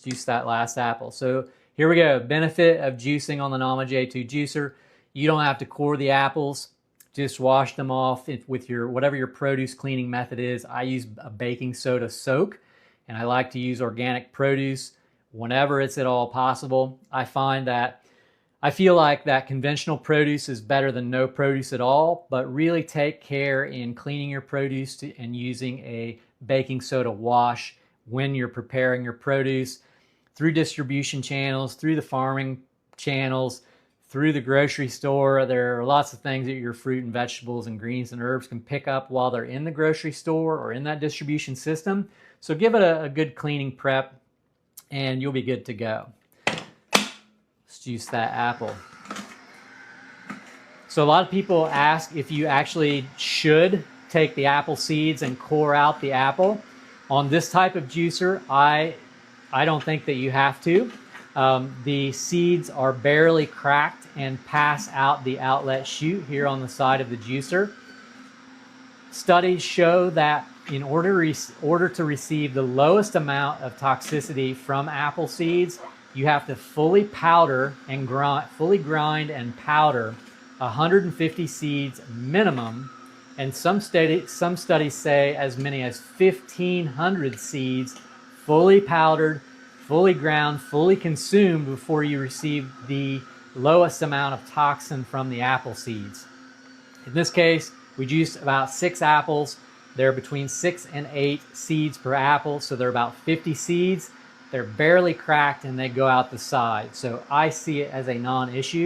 juice that last apple. So here we go. Benefit of juicing on the Nama J2 juicer. You don't have to core the apples. Just wash them off with your whatever your produce cleaning method is. I use a baking soda soak, and I like to use organic produce whenever it's at all possible. I find that I feel like that conventional produce is better than no produce at all, but really take care in cleaning your produce and using a baking soda wash when you're preparing your produce through distribution channels, through the farming channels, through the grocery store. There are lots of things that your fruit and vegetables and greens and herbs can pick up while they're in the grocery store or in that distribution system. So give it a good cleaning prep and you'll be good to go. Let's juice that apple. So a lot of people ask if you actually should take the apple seeds and core out the apple. On this type of juicer, I don't think that you have to. The seeds are barely cracked and pass out the outlet chute here on the side of the juicer. Studies show that in order to receive the lowest amount of toxicity from apple seeds, you have to fully grind and powder 150 seeds minimum, and some studies say as many as 1,500 seeds fully powdered, fully ground, fully consumed before you receive the lowest amount of toxin from the apple seeds. In this case, we juiced about 6 apples. They're between 6 and 8 seeds per apple, so they're about 50 seeds. They're barely cracked and they go out the side. So I see it as a non-issue.